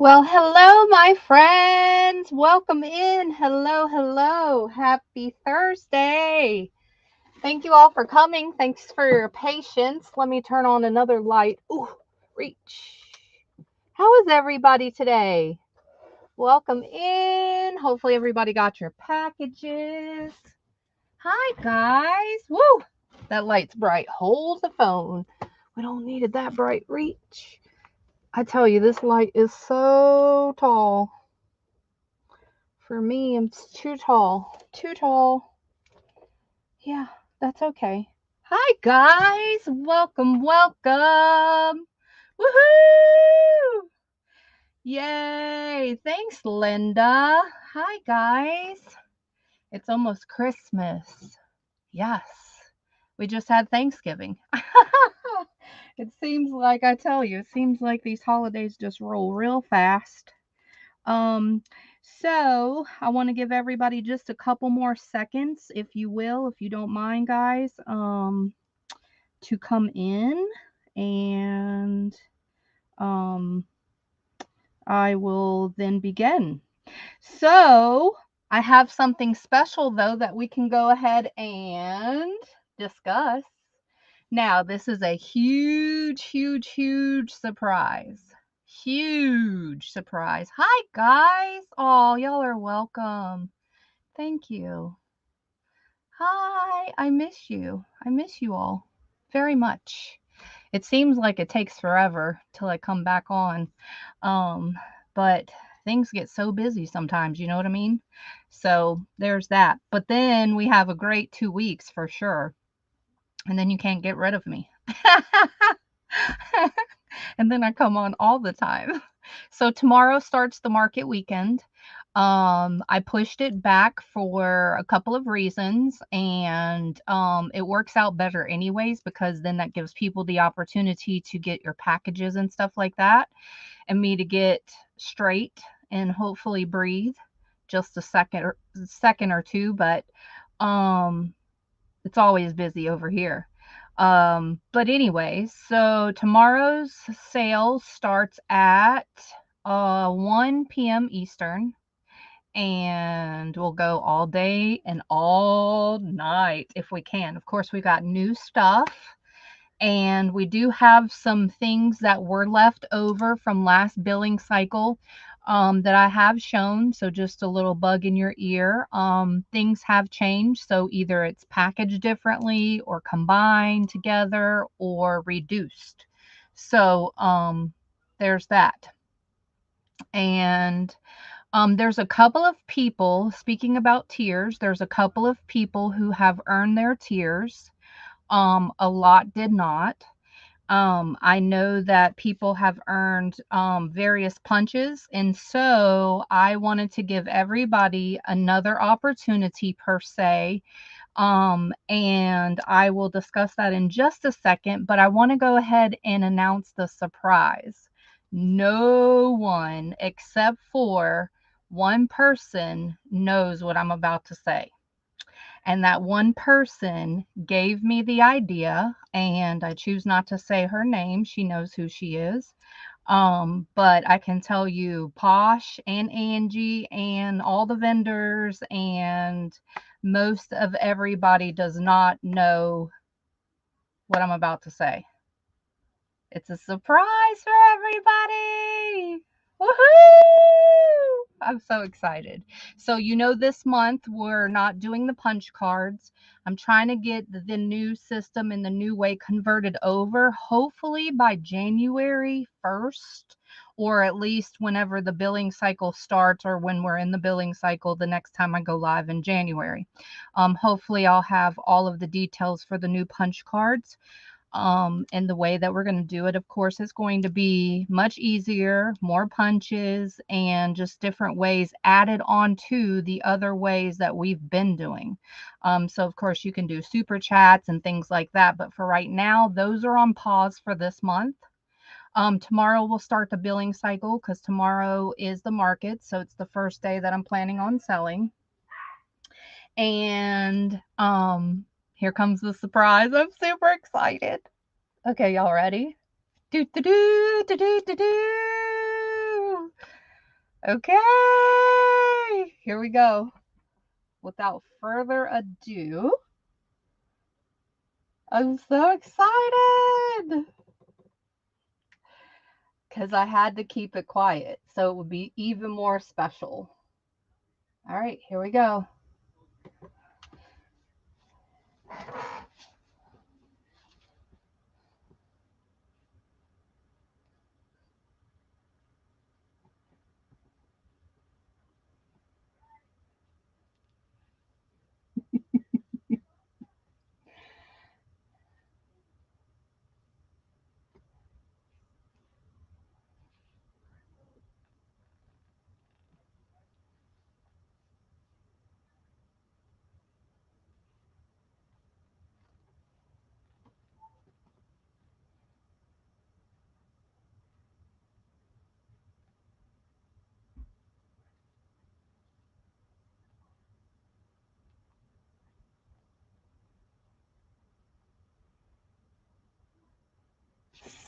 Well, hello, my friends. Welcome in. Hello, hello. Happy Thursday. Thank you all for coming. Thanks for your patience. Let me turn on another light. Ooh, reach. How is everybody today? Welcome in. Hopefully, everybody got your packages. Hi, guys. Woo! That light's bright. Hold the phone. We don't need it that bright. Reach. I tell you, this light is so tall. For me, it's too tall. Too tall. Yeah, that's okay. Hi, guys. Welcome, welcome. Woohoo! Yay. Thanks, Linda. Hi, guys. It's almost Christmas. Yes. We just had Thanksgiving. It seems like, I tell you, it seems like these holidays just roll real fast. Um, so I want to give everybody just a couple more seconds, if you will, if you don't mind, guys, to come in and um, I will then begin. So I have something special though that we can go ahead and discuss. Now, this is a huge, huge, huge surprise. Huge surprise. Hi, guys. Oh, y'all are welcome. Thank you. Hi. I miss you. I miss you all very much. It seems like it takes forever till I come back on. Um, but things get so busy sometimes, you know what I mean? So there's that. But then we have a great 2 weeks for sure. And then you can't get rid of me. And then I come on all the time. So tomorrow starts the market weekend. I pushed it back for a couple of reasons, and it works out better anyways because then that gives people the opportunity to get your packages and stuff like that, and me to get straight and hopefully breathe just a second or two. But um, it's always busy over here. But anyways, so tomorrow's sale starts at 1 p.m. Eastern and we'll go all day and all night if we can. Of course, we got new stuff and we do have some things that were left over from last billing cycle that I have shown. So just a little bug in your ear. Things have changed. So either it's packaged differently or combined together or reduced. So there's that. And there's a couple of people, speaking about tiers, there's a couple of people who have earned their tiers. A lot did not. I know that people have earned various punches, and so I wanted to give everybody another opportunity per se. And I will discuss that in just a second, but I want to go ahead and announce the surprise. No one except for one person knows what I'm about to say. And that one person gave me the idea, and I choose not to say her name. She knows who she is. But I can tell you, Posh and Angie and all the vendors and most of everybody does not know what I'm about to say. It's a surprise for everybody. Woohoo! I'm so excited. So, this month we're not doing the punch cards. I'm trying to get the new system and the new way converted over, hopefully by January 1st, or at least whenever the billing cycle starts, or when we're in the billing cycle the next time I go live in January. Hopefully, I'll have all of the details for the new punch cards. And the way that we're going to do it, of course, is going to be much easier, more punches, and just different ways added on to the other ways that we've been doing. So, of course, you can do super chats and things like that. But for right now, those are on pause for this month. Tomorrow we'll start the billing cycle because tomorrow is the market. So it's the first day that I'm planning on selling. And here comes the surprise. I'm super excited. Okay, y'all ready? Do do do do do do do. Okay, here we go. Without further ado, I'm so excited because I had to keep it quiet so it would be even more special. All right, here we go.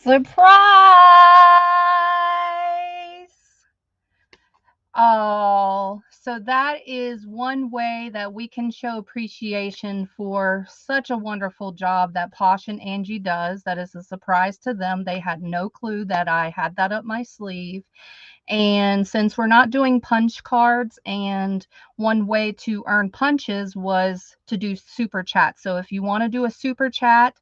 Surprise! Oh, so that is one way that we can show appreciation for such a wonderful job that Posh and Angie does. That is a surprise to them. They had no clue that I had that up my sleeve. And since we're not doing punch cards, and one way to earn punches was to do super chat. So if you want to do a super chat,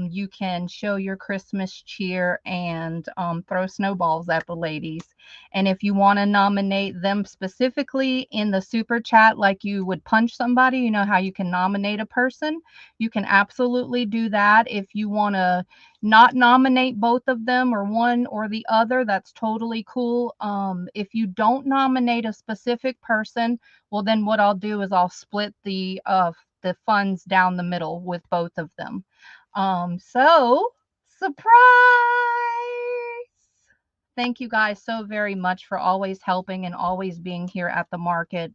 you can show your Christmas cheer and throw snowballs at the ladies. And if you want to nominate them specifically in the super chat, like you would punch somebody, you know how you can nominate a person, you can absolutely do that. If you want to not nominate both of them or one or the other, that's totally cool. If you don't nominate a specific person, well, then what I'll do is I'll split the funds down the middle with both of them. So surprise! Thank you guys so very much for always helping and always being here at the market.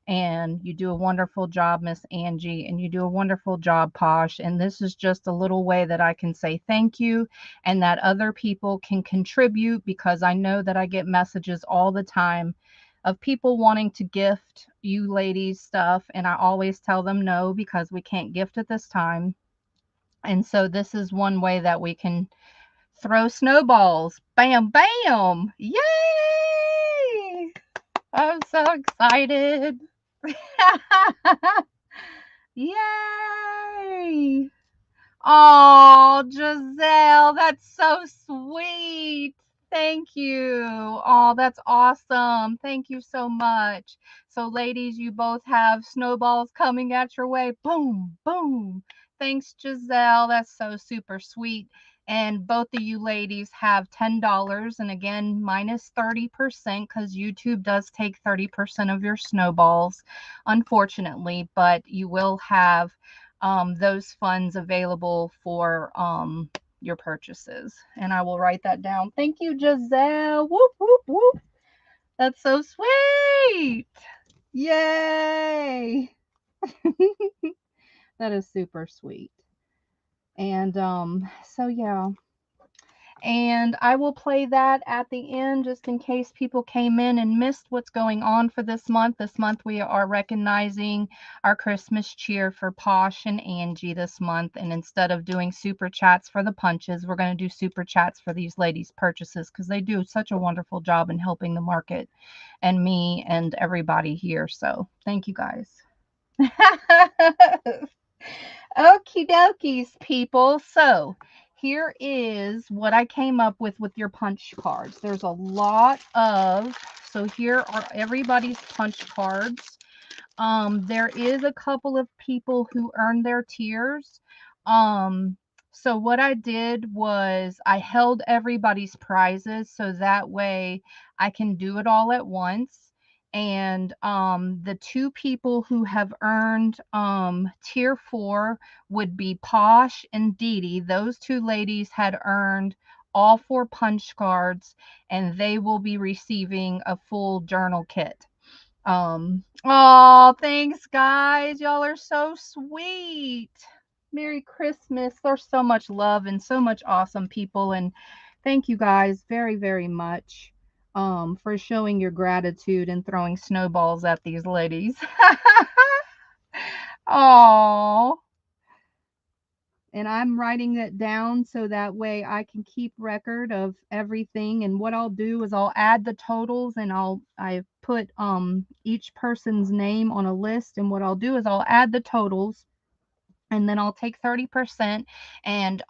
And you do a wonderful job, Miss Angie, and you do a wonderful job, Posh. And this is just a little way that I can say thank you and that other people can contribute, because I know that I get messages all the time of people wanting to gift you ladies stuff. And I always tell them no, because we can't gift at this time. And so this is one way that we can throw snowballs. Bam, bam. Yay! I'm so excited. Yay! Oh, Giselle, that's so sweet. Thank you. Oh, that's awesome. Thank you so much. So, ladies, you both have snowballs coming at your way. Boom, boom. Thanks, Giselle. That's so super sweet. And both of you ladies have $10. And again, minus 30%, because YouTube does take 30% of your snowballs, unfortunately. But you will have those funds available for your purchases. And I will write that down. Thank you, Giselle. Whoop, whoop, whoop. That's so sweet. Yay. That is super sweet. And so yeah. And I will play that at the end just in case people came in and missed what's going on for this month. This month we are recognizing our Christmas cheer for Posh and Angie this month. And instead of doing super chats for the punches, we're going to do super chats for these ladies' purchases, because they do such a wonderful job in helping the market and me and everybody here. So thank you guys. Okie dokies, people. So here is what I came up with your punch cards. There's a lot of, so here are everybody's punch cards. There is a couple of people who earned their tiers. So what I did was I held everybody's prizes so that way I can do it all at once. And the two people who have earned tier 4 would be Posh and Dee Dee. Those two ladies had earned all 4 punch cards, and they will be receiving a full journal kit. Oh, thanks, guys. Y'all are so sweet. Merry Christmas. There's so much love and so much awesome people. And thank you guys very, very much. for showing your gratitude and throwing snowballs at these ladies. Oh, and I'm writing it down so that way I can keep record of everything. And what I'll do is I'll add the totals, and I put each person's name on a list, and what I'll do is I'll add the totals, and then I'll take 30%. And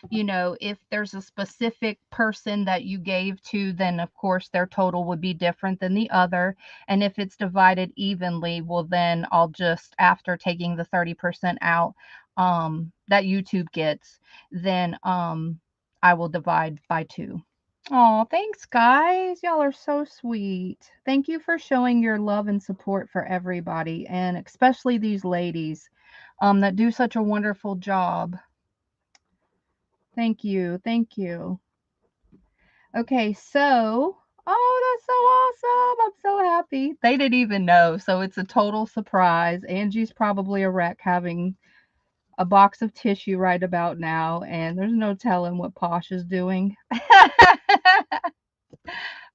you know, if there's a specific person that you gave to, then of course their total would be different than the other. And if it's divided evenly, well, then I'll just, after taking the 30% out, that YouTube gets, then I will divide by 2. Oh, thanks, guys. Y'all are so sweet. Thank you for showing your love and support for everybody, and especially these ladies that do such a wonderful job. Thank you. Thank you. Okay, so, oh, that's so awesome. I'm so happy. They didn't even know, so it's a total surprise. Angie's probably a wreck having a box of tissue right about now, and there's no telling what Posh is doing.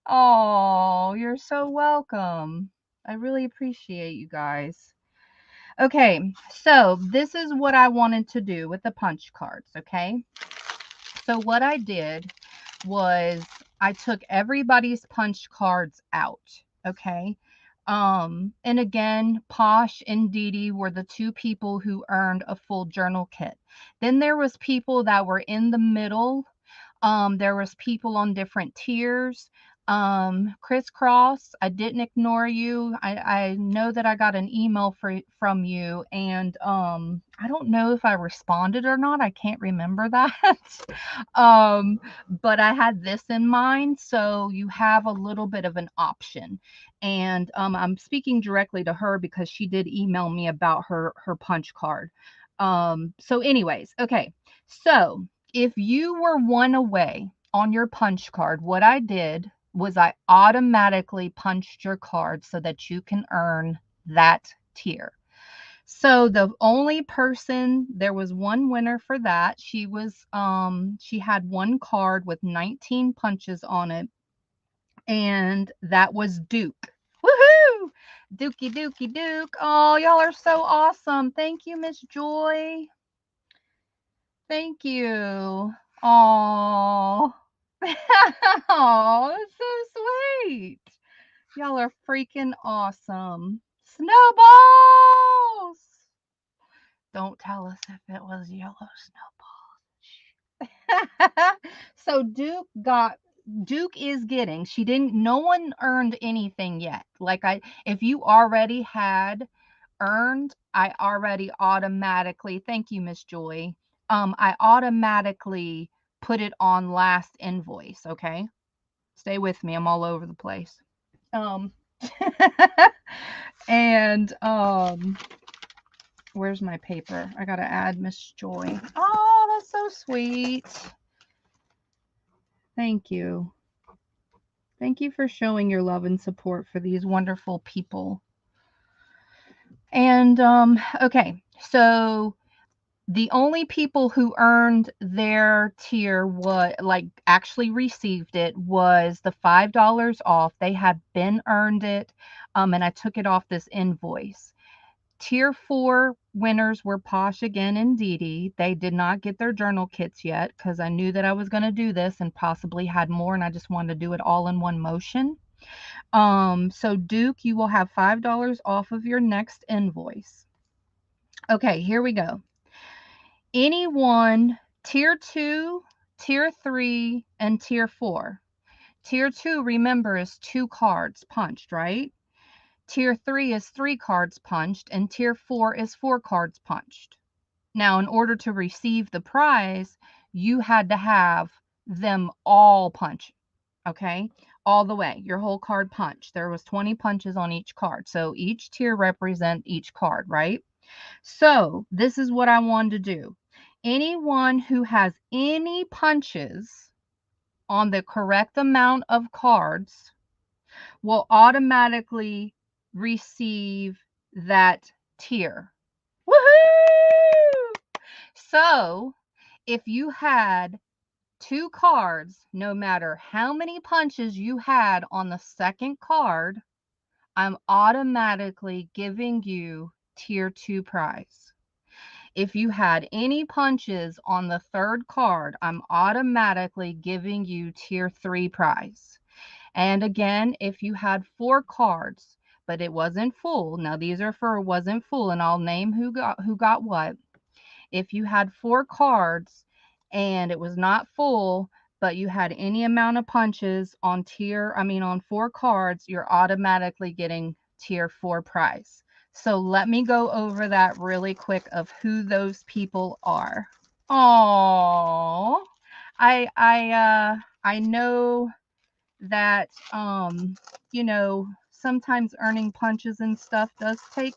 Oh, you're so welcome. I really appreciate you guys. Okay, so this is what I wanted to do with the punch cards, okay? So what I did was I took everybody's punch cards out, okay? And again, Posh and Dee Dee were the 2 people who earned a full journal kit. Then there was people that were in the middle. There was people on different tiers. Crisscross, I didn't ignore you. I know that I got an email from you, and I don't know if I responded or not. I can't remember that. um, but I had this in mind, so you have a little bit of an option. And I'm speaking directly to her because she did email me about her punch card. So anyways, okay. So if you were 1 away on your punch card, what I did was I automatically punched your card so that you can earn that tier. So the only person, there was 1 winner for that. She had 1 card with 19 punches on it, and that was Duke. Woohoo! Dookie Dookie Duke. Oh, y'all are so awesome. Thank you, Miss Joy. Thank you. Oh. Oh, that's so sweet. Y'all are freaking awesome. Snowballs! Don't tell us if it was yellow snowballs. So Duke is getting, she didn't, no one earned anything yet. Like, if you already had earned, I already automatically, thank you, Miss Joy. I automatically put it on last invoice, okay? Stay with me. I'm all over the place. Um and where's my paper? I got to add Miss Joy. Oh, that's so sweet. Thank you. Thank you for showing your love and support for these wonderful people. And okay, so the only people who earned their tier, what, like, actually received it, was the $5 off. They had been earned it, and I took it off this invoice. Tier 4 winners were Posh again and Dee Dee. They did not get their journal kits yet because I knew that I was going to do this and possibly had more, and I just wanted to do it all in one motion. So Duke, you will have $5 off of your next invoice. Okay, here we go. Anyone tier 2, tier 3, and tier 4. Tier 2, remember, is 2 cards punched, right? Tier 3 is 3 cards punched, and tier 4 is 4 cards punched. Now, in order to receive the prize, you had to have them all punch, okay? All the way, your whole card punch. There was 20 punches on each card. So each tier represent each card, right? So this is what I wanted to do. Anyone who has any punches on the correct amount of cards will automatically receive that tier. Woohoo! So if you had 2 cards, no matter how many punches you had on the second card, I'm automatically giving you tier 2 prize. If you had any punches on the third card, I'm automatically giving you tier 3 prize. And again, if you had 4 cards, but it wasn't full. Now these are for wasn't full, and I'll name who got what. If you had 4 cards and it was not full, but you had any amount of punches on on 4 cards, you're automatically getting tier 4 prize. So let me go over that really quick of who those people are. Oh, I know that sometimes earning punches and stuff does take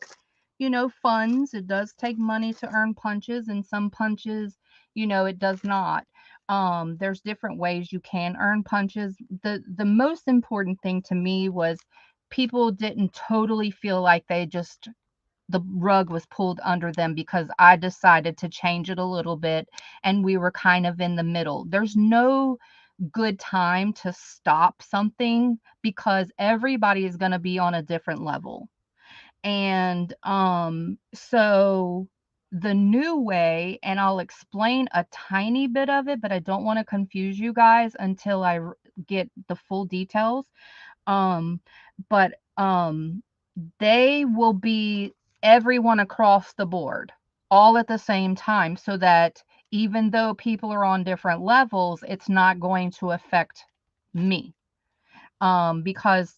funds. It does take money to earn punches, and some punches it does not. There's different ways you can earn punches. The most important thing to me was people didn't totally feel like the rug was pulled under them because I decided to change it a little bit and we were kind of in the middle. There's no good time to stop something because everybody is going to be on a different level. And so the new way, and I'll explain a tiny bit of it, but I don't want to confuse you guys until I get the full details. Um, but they will be everyone across the board all at the same time so that even though people are on different levels, it's not going to affect me. Because,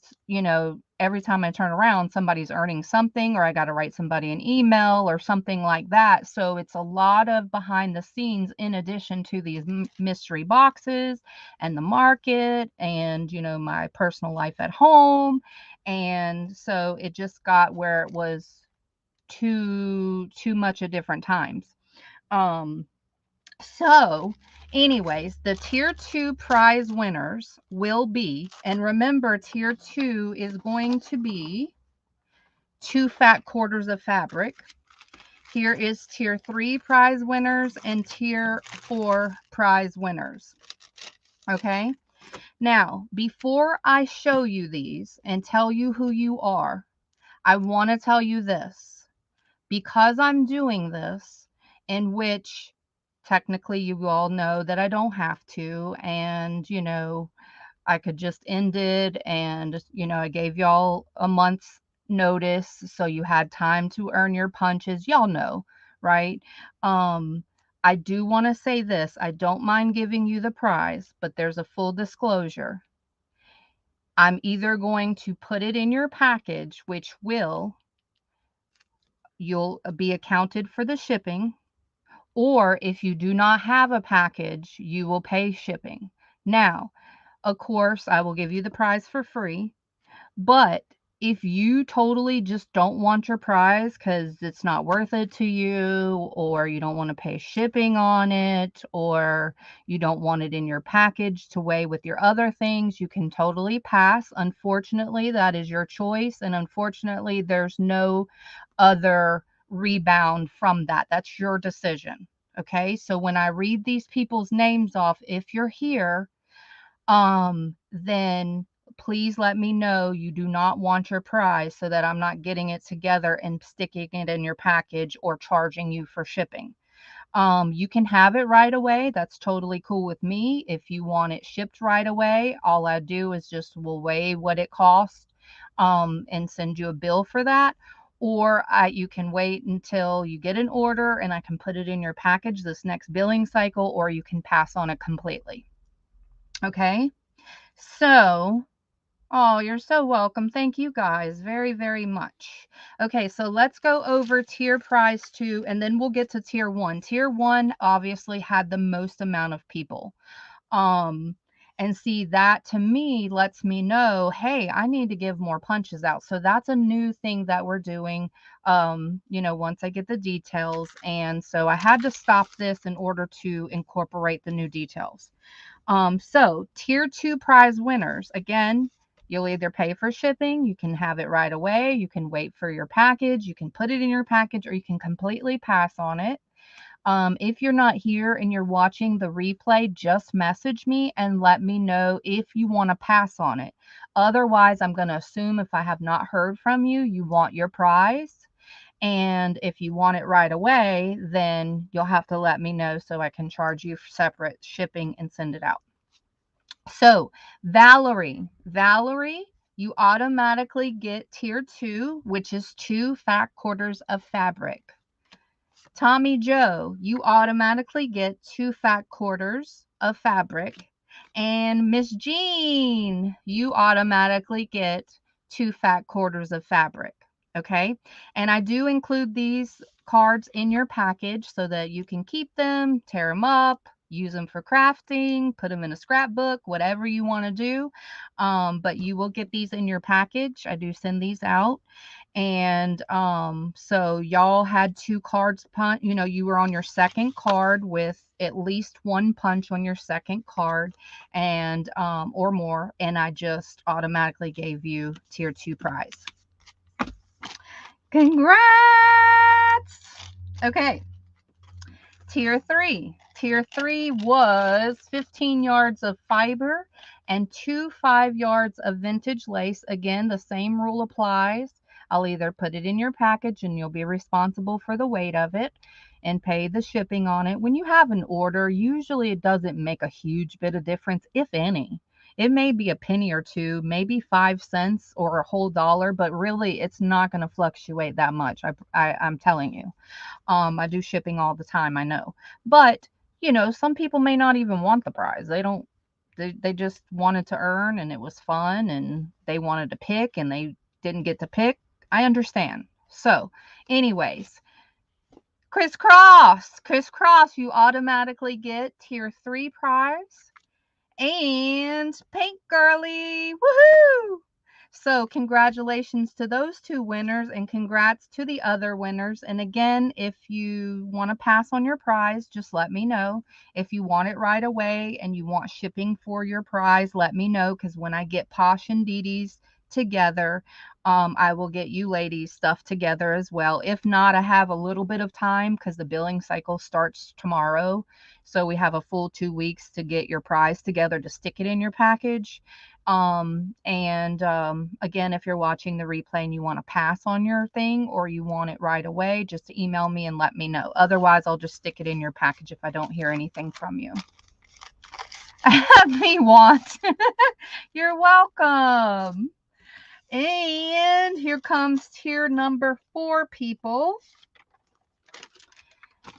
every time I turn around, somebody's earning something, or I got to write somebody an email or something like that. So it's a lot of behind the scenes in addition to these mystery boxes and the market and, my personal life at home. And so it just got where it was too much at different times. So anyways, the tier 2 prize winners will be, and remember, tier 2 is going to be 2 fat quarters of fabric. Here is tier 3 prize winners and tier 4 prize winners. Okay. Now, before I show you these and tell you who you are, I want to tell you this. Because I'm doing this, in which technically you all know that I don't have to, and I could just end it, and I gave y'all a month's notice so you had time to earn your punches. Y'all know, right? I do want to say this. I don't mind giving you the prize, but there's a full disclosure. I'm either going to put it in your package, which you'll be accounted for the shipping, or if you do not have a package, you will pay shipping. Now, of course, I will give you the prize for free, but if you totally just don't want your prize because it's not worth it to you, or you don't want to pay shipping on it, or you don't want it in your package to weigh with your other things, you can totally pass. Unfortunately, that is your choice, and unfortunately, there's no other rebound from that. That's your decision. Okay, so when I read these people's names off, if you're here, then please let me know you do not want your prize so that I'm not getting it together and sticking it in your package or charging you for shipping. You can have it right away. That's totally cool with me. If you want it shipped right away, all I do is we'll weigh what it costs, and send you a bill for that. Or you can wait until you get an order and I can put it in your package this next billing cycle, or you can pass on it completely. Okay. So, oh, you're so welcome. Thank you guys very, very much. Okay, so let's go over tier prize 2, and then we'll get to tier 1. Tier 1 obviously had the most amount of people. And see, that to me lets me know, hey, I need to give more punches out. So that's a new thing that we're doing, once I get the details. And so I had to stop this in order to incorporate the new details. So tier 2 prize winners, again, you'll either pay for shipping, you can have it right away, you can wait for your package, you can put it in your package, or you can completely pass on it. If you're not here and you're watching the replay, just message me and let me know if you want to pass on it. Otherwise, I'm going to assume if I have not heard from you, you want your prize. And if you want it right away, then you'll have to let me know so I can charge you for separate shipping and send it out. So, Valerie, you automatically get tier 2, which is 2 fat quarters of fabric. Tommy Joe, you automatically get 2 fat quarters of fabric. And Miss Jean, you automatically get 2 fat quarters of fabric. Okay. And I do include these cards in your package so that you can keep them, tear them up, use them for crafting, put them in a scrapbook, whatever you want to do. But you will get these in your package. I do send these out. And so y'all had 2 cards punch, you were on your second card with at least 1 punch on your second card, and or more, and I just automatically gave you tier 2 prize. Congrats. Okay, tier 3 was 15 yards of fiber and 2 5 yards of vintage lace. Again, the same rule applies. I'll either put it in your package and you'll be responsible for the weight of it and pay the shipping on it. When you have an order, usually it doesn't make a huge bit of difference, if any. It may be a penny or two, maybe 5 cents or a whole dollar, but really it's not going to fluctuate that much. I'm telling you. I do shipping all the time, I know. But, some people may not even want the prize. They just wanted to earn and it was fun and they wanted to pick and they didn't get to pick. I understand. So, anyways, Crisscross, you automatically get tier 3 prize. And Pink Girly, woohoo! So congratulations to those 2 winners and congrats to the other winners. And again, if you want to pass on your prize, just let me know. If you want it right away and you want shipping for your prize, let me know, because when I get Posh and Dee Dee's together, I will get you ladies stuff together as well. If not, I have a little bit of time because the billing cycle starts tomorrow. So we have a full 2 weeks to get your prize together to stick it in your package. Again, if you're watching the replay and you want to pass on your thing or you want it right away, just email me and let me know. Otherwise, I'll just stick it in your package if I don't hear anything from you. Me want. You're welcome. And here comes tier number 4, people.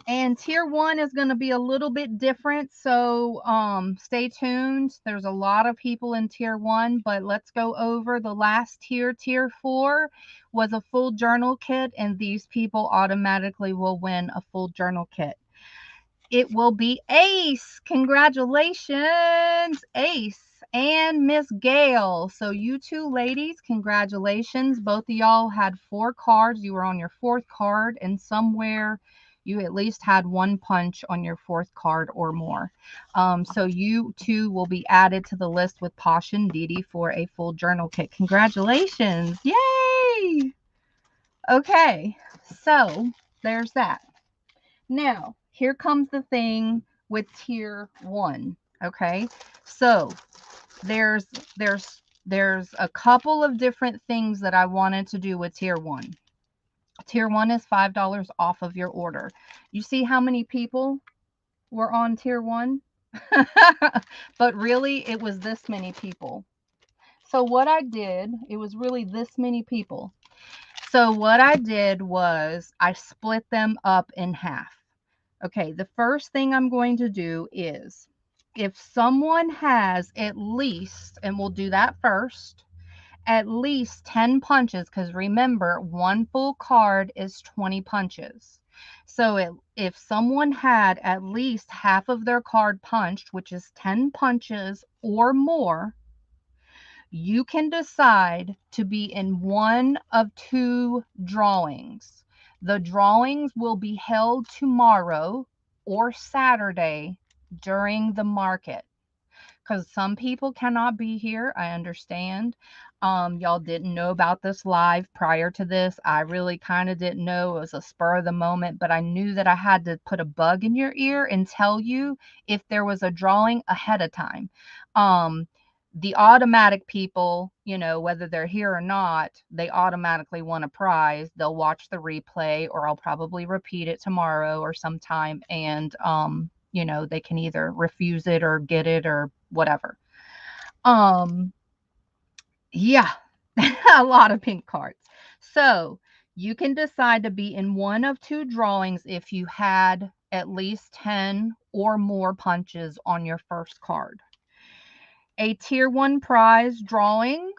And tier 1 is going to be a little bit different, so stay tuned. There's a lot of people in tier 1, but let's go over the last tier. Tier 4 was a full journal kit, and these people automatically will win a full journal kit. It will be Ace. Congratulations, Ace and Miss Gail. So you 2 ladies, congratulations. Both of y'all had 4 cards. You were on your 4th card, and somewhere you at least had 1 punch on your 4th card or more. So you 2 will be added to the list with Posh and Dee Dee for a full journal kit. Congratulations. Yay! Okay, so there's that. Now, here comes the thing with tier 1. Okay, so there's a couple of different things that I wanted to do with tier 1. Tier 1 is $5 off of your order. You see how many people were on tier 1? But really, it was this many people. So what I did, it was really this many people. So what I did was I split them up in half. Okay, the first thing I'm going to do is if someone has at least, and we'll do that first, at least 10 punches, because remember, 1 full card is 20 punches. So if someone had at least half of their card punched, which is 10 punches or more, you can decide to be in one of 2 drawings. The drawings will be held tomorrow or Saturday during the market, because some people cannot be here. I understand. Y'all didn't know about this live prior to this. I really kind of didn't know. It was a spur of the moment, but I knew that I had to put a bug in your ear and tell you if there was a drawing ahead of time. Um, the automatic people, you know, whether they're here or not, they automatically want a prize. They'll watch the replay, or I'll probably repeat it tomorrow or sometime, and you know, they can either refuse it or get it or whatever. Um, yeah, a lot of pink cards. So you can decide to be in one of two drawings if you had at least 10 or more punches on your first card. A tier 1 prize drawing,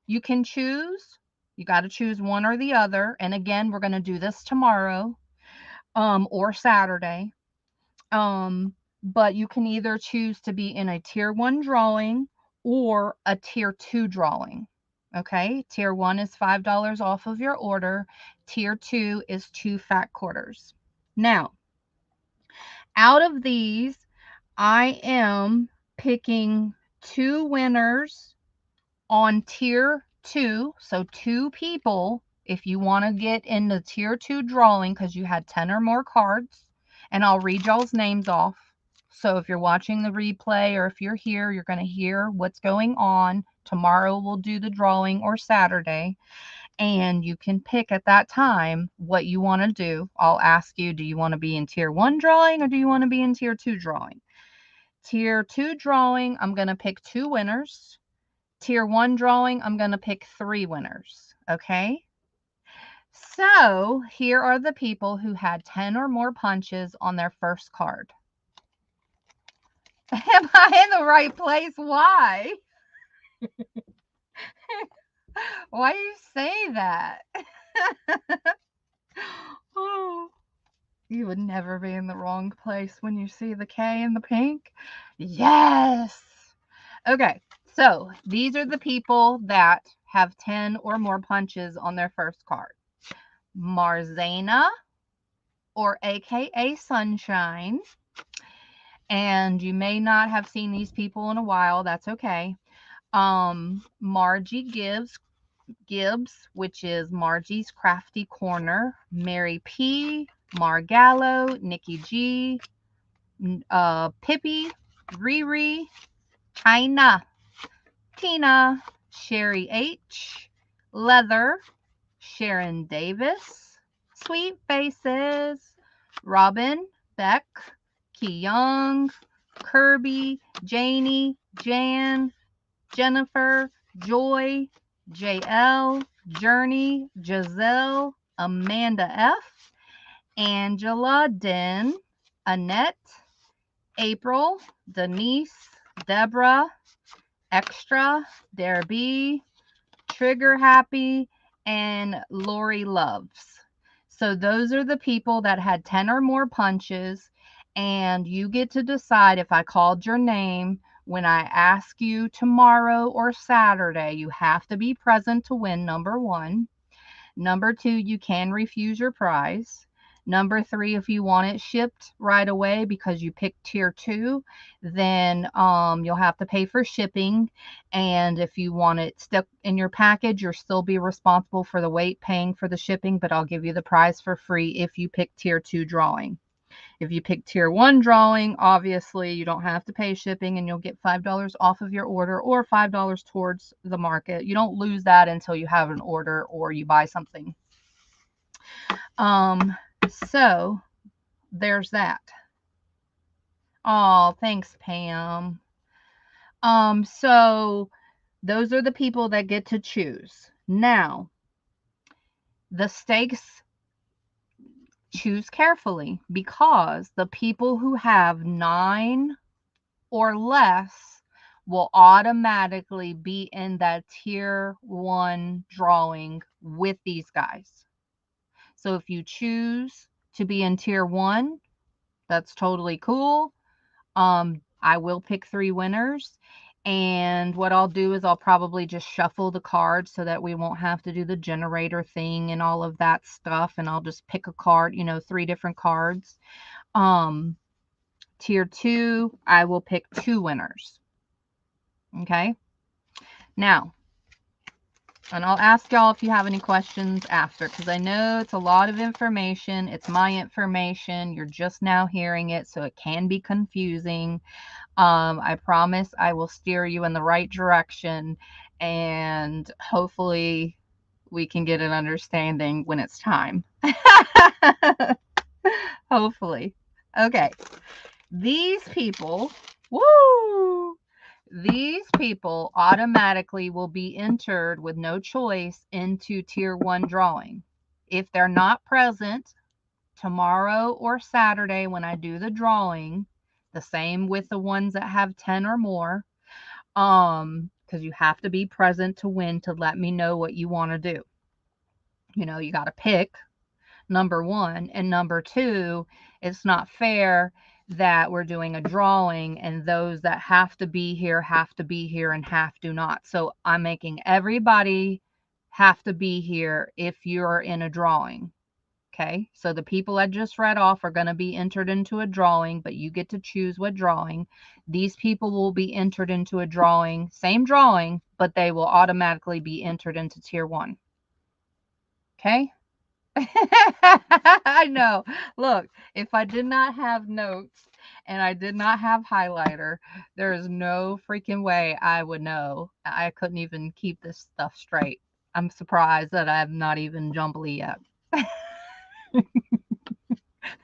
you can choose. You got to choose one or the other. And again, we're going to do this tomorrow or Saturday. But you can either choose to be in a tier 1 drawing or a tier 2 drawing. Okay, tier 1 is $5 off of your order. Tier 2 is 2 fat quarters. Now, out of these, I am picking 2 winners on tier 2. So 2 people, if you want to get in the tier 2 drawing because you had 10 or more cards, and I'll read y'all's names off. So if you're watching the replay or if you're here, you're going to hear what's going on. Tomorrow we'll do the drawing or Saturday, and you can pick at that time what you want to do. I'll ask you, do you want to be in tier 1 drawing or do you want to be in tier 2 drawing? Tier 2 drawing, I'm going to pick 2 winners. Tier 1 drawing, I'm going to pick 3 winners. Okay? So here are the people who had 10 or more punches on their first card. Am I in the right place? Why? Why do you say that? Oh, you would never be in the wrong place when you see the K in the pink. Yes. Okay, so these are the people that have 10 or more punches on their first card. Marzana, or AKA Sunshine. And you may not have seen these people in a while. That's okay. Margie Gibbs, which is Margie's Crafty Corner. Mary P, Margallo, Nikki G, Pippi, Riri, China, Tina, Sherry H, Leather, Sharon Davis, Sweet Faces, Robin, Beck, Key Young, Kirby, Janie, Jan, Jennifer, Joy, JL, Journey, Giselle, Amanda F, Angela, Den, Annette, April, Denise, Deborah, Extra, Derby, Trigger Happy, and Lori Loves. So those are the people that had 10 or more punches, and you get to decide if I called your name when I ask you tomorrow or Saturday. You have to be present to win, number 1. Number 2, you can refuse your prize. Number 3, if you want it shipped right away because you picked tier 2, then you'll have to pay for shipping. And if you want it stuck in your package, you'll still be responsible for the weight, paying for the shipping, but I'll give you the prize for free if you pick tier 2 drawing. If you pick tier 1 drawing, obviously you don't have to pay shipping and you'll get $5 off of your order or $5 towards the market. You don't lose that until you have an order or you buy something. So there's that. Oh, thanks, Pam. So those are the people that get to choose. Now, the stakes, choose carefully because the people who have 9 or less will automatically be in that tier 1 drawing with these guys. So if you choose to be in tier 1, that's totally cool. I will pick 3 winners. And what I'll do is I'll probably just shuffle the cards so that we won't have to do the generator thing and all of that stuff. And I'll just pick a card, 3 different cards. Tier 2, I will pick 2 winners. Okay. Now, And I'll ask y'all if you have any questions after, because I know it's a lot of information. It's my information. You're just now hearing it, so it can be confusing. I promise I will steer you in the right direction, and hopefully we can get an understanding when it's time. Hopefully. Okay. These people, woo! These people automatically will be entered with no choice into tier 1 drawing. If they're not present tomorrow or Saturday when I do the drawing, the same with the ones that have 10 or more, because you have to be present to win to let me know what you want to do. You know, you got to pick number one. And number two, it's not fair that we're doing a drawing and those that have to be here and half do not. So I'm making everybody have to be here if you're in a drawing. Okay, so the people I just read off are going to be entered into a drawing, but you get to choose what drawing. These people will be entered into a drawing, same drawing, but they will automatically be entered into tier 1. Okay? I know. Look, if I did not have notes and I did not have highlighter, there is no freaking way I would know. I couldn't even keep this stuff straight. I'm surprised that I'm not even jumbly yet.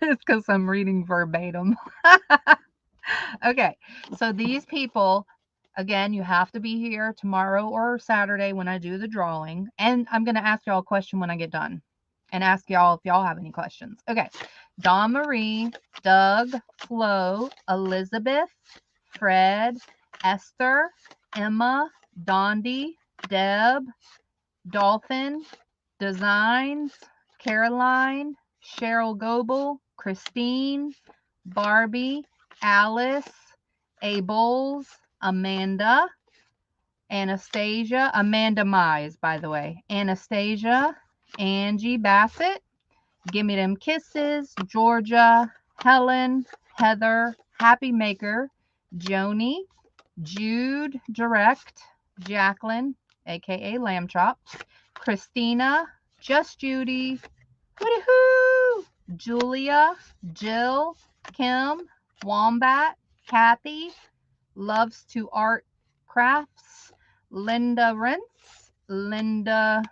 It's because I'm reading verbatim. Okay, so these people, again, you have to be here tomorrow or Saturday when I do the drawing. And I'm going to ask y'all a question when I get done and ask y'all if y'all have any questions. Okay, Dawn Marie, Doug, Flo, Elizabeth, Fred, Esther, Emma, Dondi, Deb, Dolphin, Designs, Caroline, Cheryl Goebel, Christine, Barbie, Alice, A. Bowles, Amanda, Anastasia, Amanda Mize, by the way, Anastasia, Angie Bassett, Gimme Them Kisses, Georgia, Helen, Heather, Happy Maker, Joni, Jude Direct, Jacqueline, aka Lamb Chop, Christina, Just Judy, Hoo-hoo, Julia, Jill, Kim, Wombat, Kathy, Loves to Art Crafts, Linda Rentz, Linda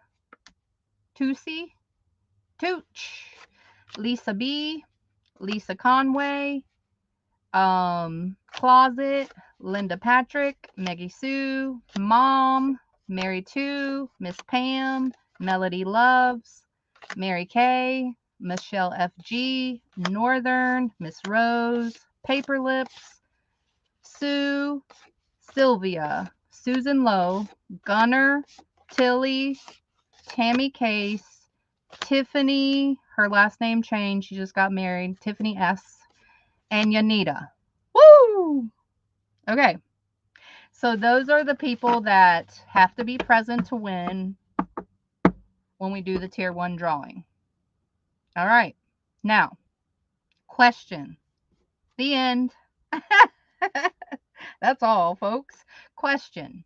Tucci, Tooch, Lisa B, Lisa Conway, Closet, Linda Patrick, Maggie Sue, Mom, Mary 2, Miss Pam, Melody Loves, Mary Kay, Michelle FG, Northern, Miss Rose, Paper Lips, Sue, Sylvia, Susan Lowe, Gunner, Tilly, Tammy Case, Tiffany, her last name changed, she just got married, Tiffany S, and Yanita. Woo! Okay. So those are the people that have to be present to win when we do the tier 1 drawing. All right. Now, question. The end. That's all, folks. Question.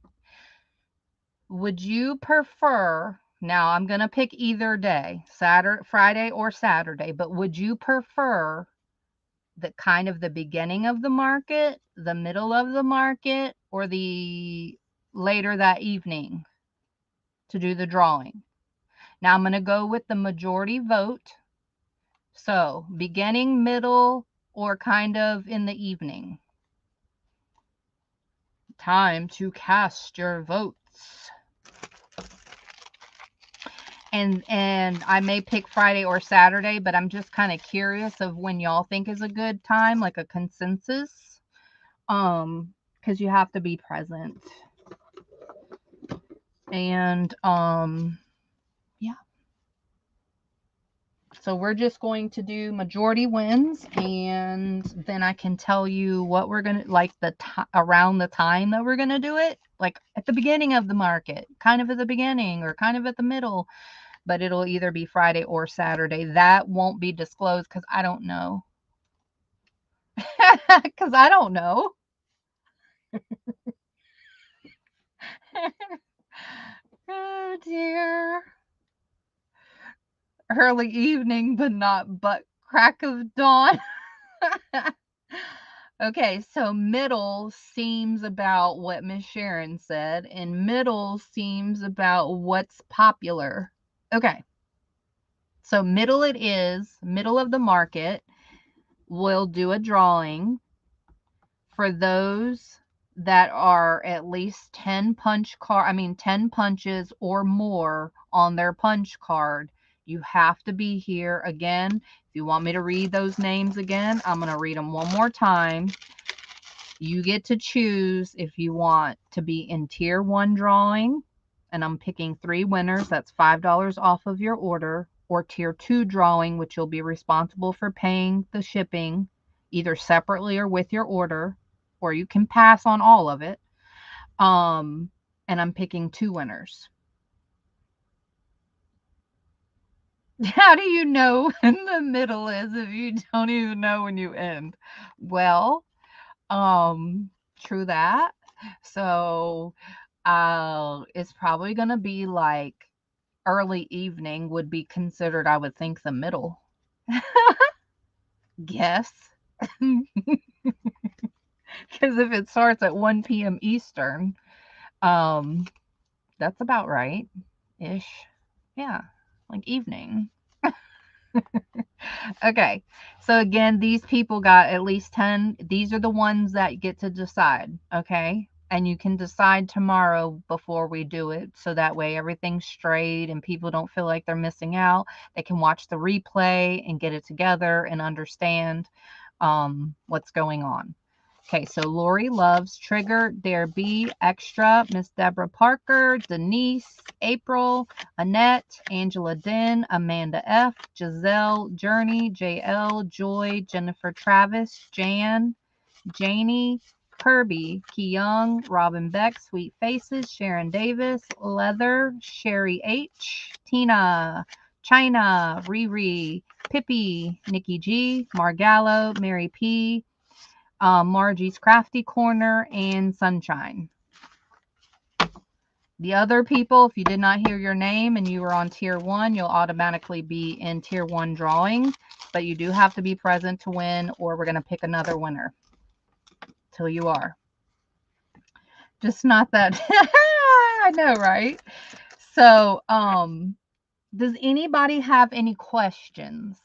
Would you prefer, now I'm going to pick either day, Saturday, Friday or Saturday, but would you prefer the kind of the beginning of the market, the middle of the market, or the later that evening to do the drawing? Now I'm going to go with the majority vote. So beginning, middle, or kind of in the evening. Time to cast your votes. And I may pick Friday or Saturday, but I'm just kind of curious of when y'all think is a good time, like a consensus. Because you have to be present. And yeah. So we're just going to do majority wins, and then I can tell you what we're gonna like around the time that we're gonna do it, like at the beginning of the market, kind of at the beginning or kind of at the middle, but it'll either be Friday or Saturday. That won't be disclosed because I don't know. Because I don't know. Oh dear. Early evening, but not but crack of dawn. Okay, so middle seems about what Miss Sharon said, and middle seems about what's popular. Okay, so middle it is, middle of the market. We'll do a drawing for those that are at least 10 10 punches or more on their punch card. You have to be here again. If you want me to read those names again, I'm going to read them one more time. You get to choose if you want to be in tier 1 drawing, and I'm picking 3 winners. That's $5 off of your order, or tier 2 drawing, which you'll be responsible for paying the shipping either separately or with your order, or you can pass on all of it. And I'm picking 2 winners. How do you know when the middle is if you don't even know when you end? Well, true that. So, it's probably gonna be like early evening would be considered, I would think, the middle. Guess. Because if it starts at 1 p.m. Eastern, um, that's about right ish. Yeah, like evening. Okay. So again, these people got at least 10. These are the ones that get to decide. Okay. And you can decide tomorrow before we do it. So that way everything's straight and people don't feel like they're missing out. They can watch the replay and get it together and understand what's going on. Okay, so Lori loves Trigger, Dare B, Extra, Miss Deborah Parker, Denise, April, Annette, Angela Den, Amanda F, Giselle, Journey, JL, Joy, Jennifer Travis, Jan, Janie, Kirby, Key Young, Robin Beck, Sweet Faces, Sharon Davis, Leather, Sherry H, Tina, China, Riri, Pippi, Nikki G, Margallo, Mary P, Margie's Crafty Corner, and Sunshine. The other people, if you did not hear your name and you were on tier 1, you'll automatically be in tier 1 drawing, but you do have to be present to win, or we're going to pick another winner till you are. Just not that. I know, right? So, does anybody have any questions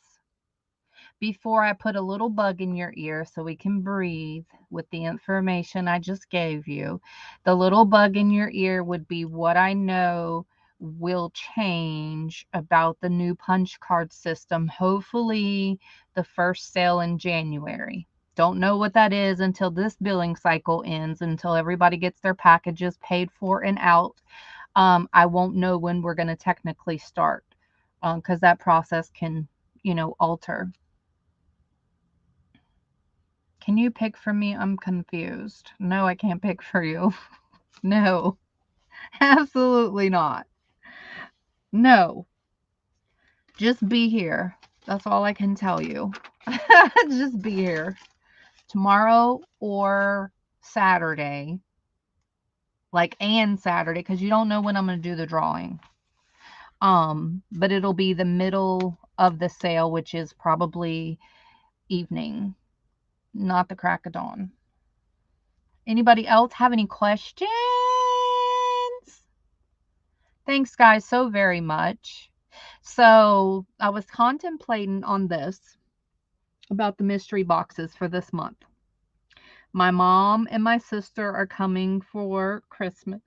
before I put a little bug in your ear so we can breathe with the information I just gave you? The little bug in your ear would be what I know will change about the new punch card system. Hopefully, the first sale in January. Don't know what that is until this billing cycle ends, until everybody gets their packages paid for and out. I won't know when we're going to technically start because that process can, alter. Can you pick for me? I'm confused. No, I can't pick for you. No, absolutely not. No, just be here. That's all I can tell you. Just be here tomorrow or Saturday. And Saturday, because you don't know when I'm going to do the drawing. But it'll be the middle of the sale, which is probably evening, not the crack of dawn. Anybody else have any questions? Thanks, guys, so very much. So I was contemplating on this about the mystery boxes for this month. My mom and my sister are coming for Christmas.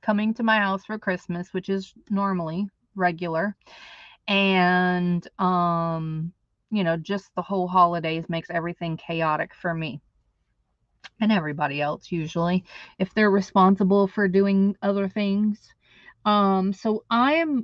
Coming to my house for Christmas, which is normally regular. And, just the whole holidays makes everything chaotic for me and everybody else usually if they're responsible for doing other things. So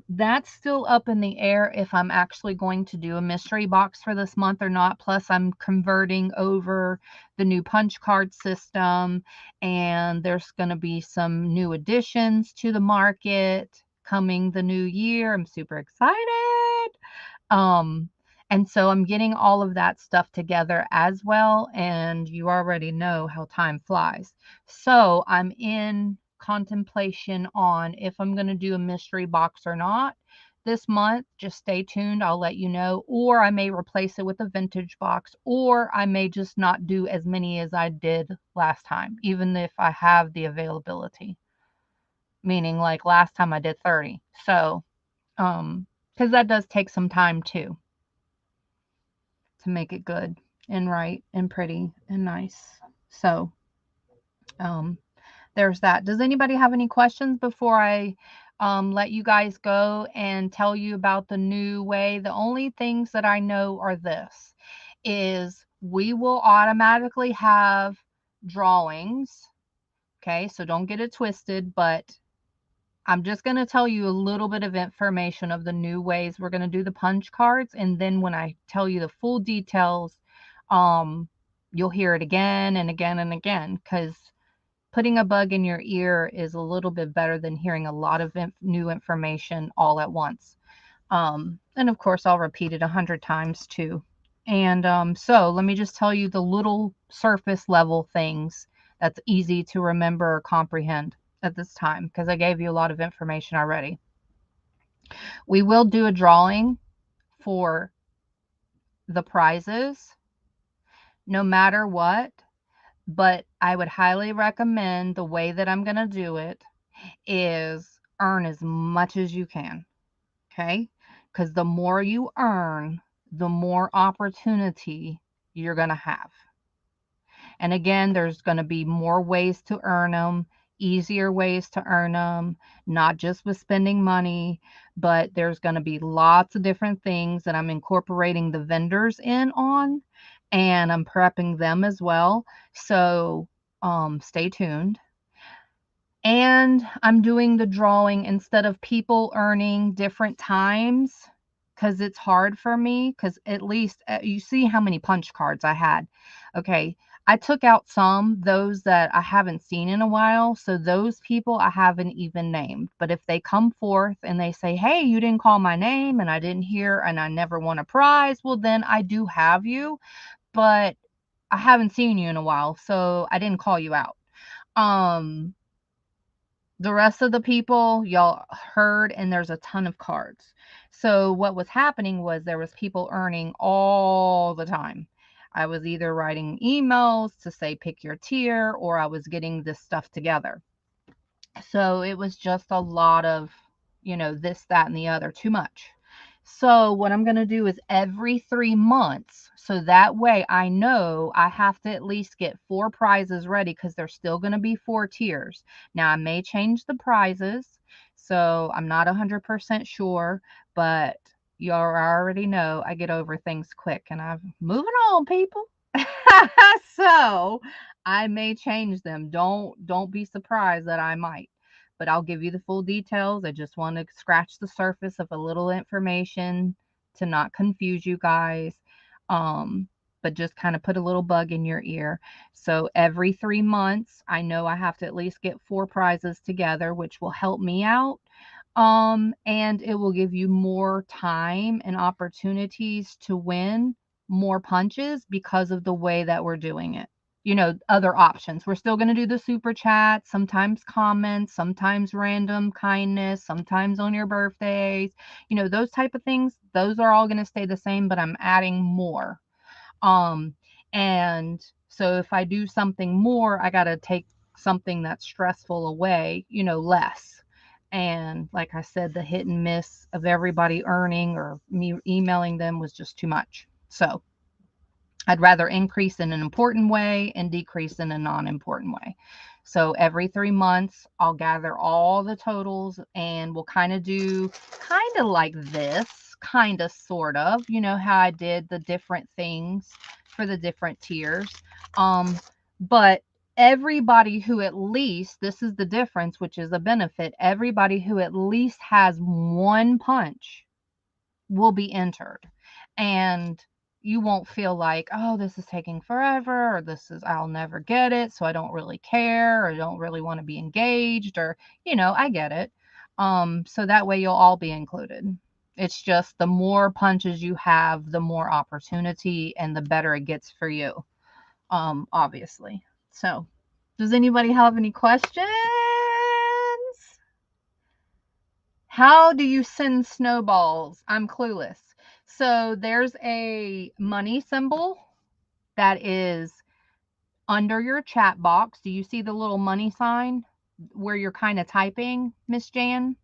that's still up in the air if I'm actually going to do a mystery box for this month or not. Plus, I'm converting over the new punch card system, and there's going to be some new additions to the market coming the new year. I'm super excited. And so I'm getting all of that stuff together as well, and you already know how time flies. So I'm in contemplation on if I'm going to do a mystery box or not this month. Just stay tuned. I'll let you know. Or I may replace it with a vintage box, or I may just not do as many as I did last time, even if I have the availability. Meaning like last time I did 30. So, because that does take some time too to make it good and right and pretty and nice. So, there's that. Does anybody have any questions before I let you guys go and tell you about the new way? The only things that I know are this is we will automatically have drawings. Okay, so don't get it twisted, but I'm just going to tell you a little bit of information of the new ways we're going to do the punch cards. And then when I tell you the full details, you'll hear it again and again and again, because putting a bug in your ear is a little bit better than hearing a lot of new information all at once. And of course, I'll repeat it 100 times too. And so let me just tell you the little surface level things that's easy to remember or comprehend at this time, because I gave you a lot of information already. We will do a drawing for the prizes no matter what, but I would highly recommend the way that I'm going to do it is earn as much as you can. Okay? Because the more you earn, the more opportunity you're going to have. And again, there's going to be more ways to earn them, easier ways to earn them, not just with spending money, but there's going to be lots of different things that I'm incorporating the vendors in on, and I'm prepping them as well. So stay tuned. And I'm doing the drawing instead of people earning different times, because it's hard for me, because at least you see how many punch cards I had. Okay, I took out those that I haven't seen in a while. So those people I haven't even named. But if they come forth and they say, hey, you didn't call my name and I didn't hear and I never won a prize, well, then I do have you. But I haven't seen you in a while, so I didn't call you out. The rest of the people y'all heard, and there's a ton of cards. So what was happening was there was people earning all the time. I was either writing emails to say pick your tier, or I was getting this stuff together. So it was just a lot of, this, that, and the other, too much. So what I'm going to do is every 3 months, so that way I know I have to at least get 4 prizes ready, because there's still going to be 4 tiers. Now, I may change the prizes, so I'm not 100% sure, but you already know I get over things quick, and I'm moving on, people. So I may change them. Don't be surprised that I might. But I'll give you the full details. I just want to scratch the surface of a little information to not confuse you guys. But just kind of put a little bug in your ear. So every 3 months, I know I have to at least get 4 prizes together, which will help me out. And it will give you more time and opportunities to win more punches because of the way that we're doing it. Other options. We're still going to do the super chat, sometimes comments, sometimes random kindness, sometimes on your birthdays, those type of things. Those are all going to stay the same, but I'm adding more. And so if I do something more, I got to take something that's stressful away, less. And like I said, the hit and miss of everybody earning or me emailing them was just too much. So I'd rather increase in an important way and decrease in a non-important way. So every 3 months, I'll gather all the totals, and we'll kind of do kind of like this, kind of sort of, how I did the different things for the different tiers. But everybody who at least, this is the difference, which is a benefit, everybody who at least has 1 punch will be entered. And you won't feel like, oh, this is taking forever, or I'll never get it, so I don't really care, or I don't really want to be engaged, or, I get it. So that way you'll all be included. It's just the more punches you have, the more opportunity and the better it gets for you, obviously. So does anybody have any questions? How do you send snowballs? I'm clueless. So there's a money symbol that is under your chat box. Do you see the little money sign where you're kind of typing, Miss Jan?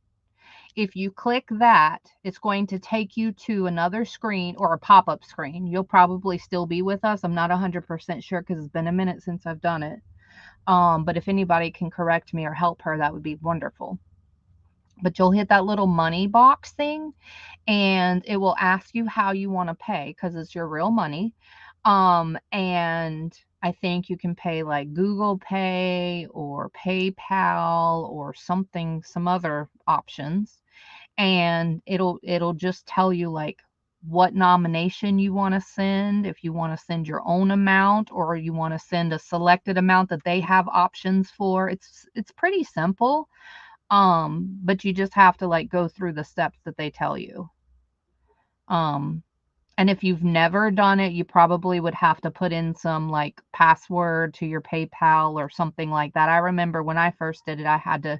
If you click that, it's going to take you to another screen or a pop-up screen. You'll probably still be with us. I'm not 100% sure because it's been a minute since I've done it. But if anybody can correct me or help her, that would be wonderful. But you'll hit that little money box thing and it will ask you how you want to pay because it's your real money. And I think you can pay like Google Pay or PayPal or something, some other options. And it'll just tell you like what nomination you want to send, if you want to send your own amount or you want to send a selected amount that they have options for. It's pretty simple. But you just have to like go through the steps that they tell you. Um, and if you've never done it, you probably would have to put in some like password to your PayPal or something like that. I remember when I first did it, I had to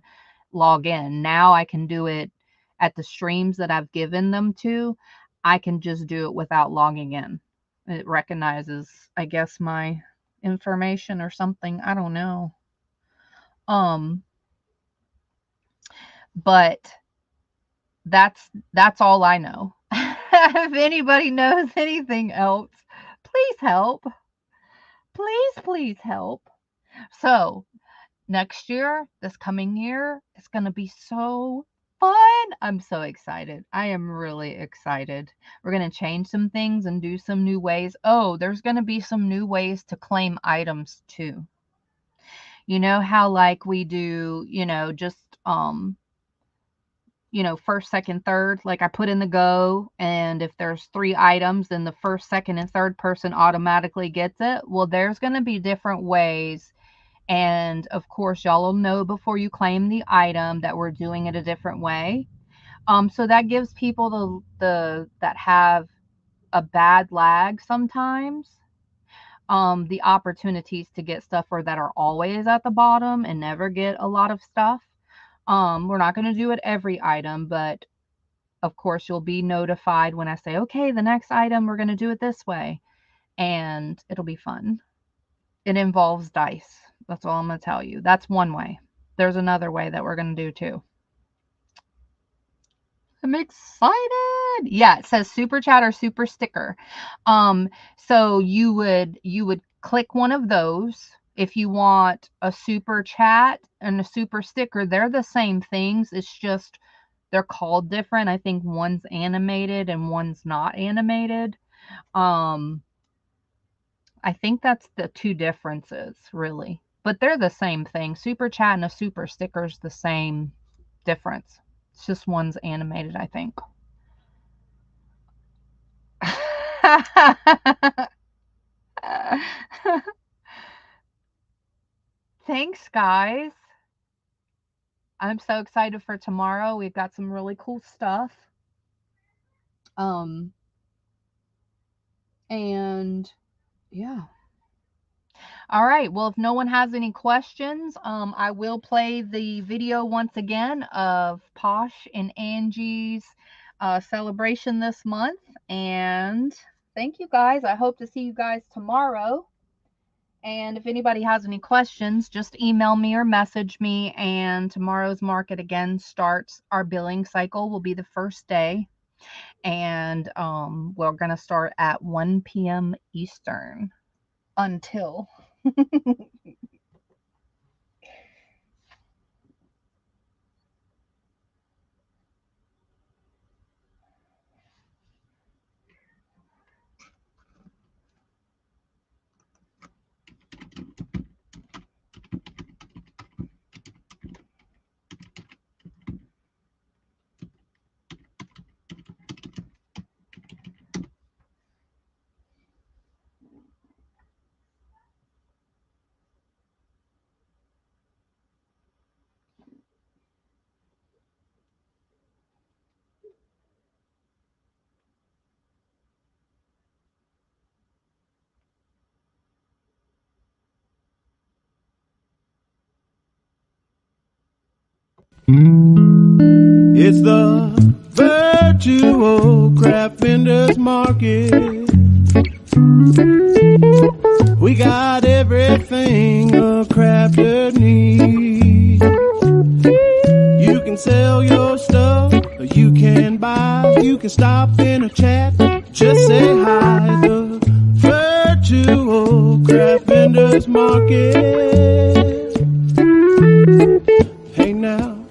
log in. Now I can do it at the streams that I've given them to. I can just do it without logging in. It recognizes, I guess, my information or something. I don't know. Um, but that's all I know. If anybody knows anything else, please help. Please help. So, next year, this coming year, it's going to be so fun. I'm so excited. I am really excited. We're going to change some things and do some new ways. Oh, there's going to be some new ways to claim items too. You know how like we do, just first, second, third, like I put in the go, and if there's 3 items, then the first, second, and third person automatically gets it. Well, there's going to be different ways. And of course, y'all will know before you claim the item that we're doing it a different way. So that gives people the that have a bad lag sometimes, the opportunities to get stuff or that are always at the bottom and never get a lot of stuff. We're not going to do it every item, but of course, you'll be notified when I say, okay, the next item, we're going to do it this way. And it'll be fun. It involves dice. That's all I'm going to tell you. That's one way. There's another way that we're going to do too. I'm excited. Yeah, it says super chat or super sticker. So you would click one of those. If you want a super chat and a super sticker, they're the same things. It's just they're called different. I think one's animated and one's not animated. I think that's the 2 differences, really. But they're the same thing. Super chat and a super sticker is the same difference. It's just one's animated, I think. Thanks, guys. I'm so excited for tomorrow. We've got some really cool stuff. And yeah. All right. Well, if no one has any questions, I will play the video once again of Posh and Angie's celebration this month. And thank you guys. I hope to see you guys tomorrow. And if anybody has any questions, just email me or message me. And tomorrow's market again starts. Our billing cycle will be the first day. And we're going to start at 1 p.m. Eastern until. It's the Virtual Craft Vendors Market. We got everything a crafter needs. You can sell your stuff, or you can buy. You can stop in a chat, just say hi. The Virtual Craft Vendors Market. Hey now,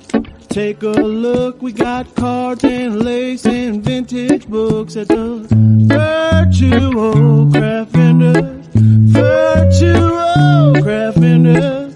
take a look. We got cards and lace and vintage books at the Virtual Craft Vendors. Virtual Craft Vendors.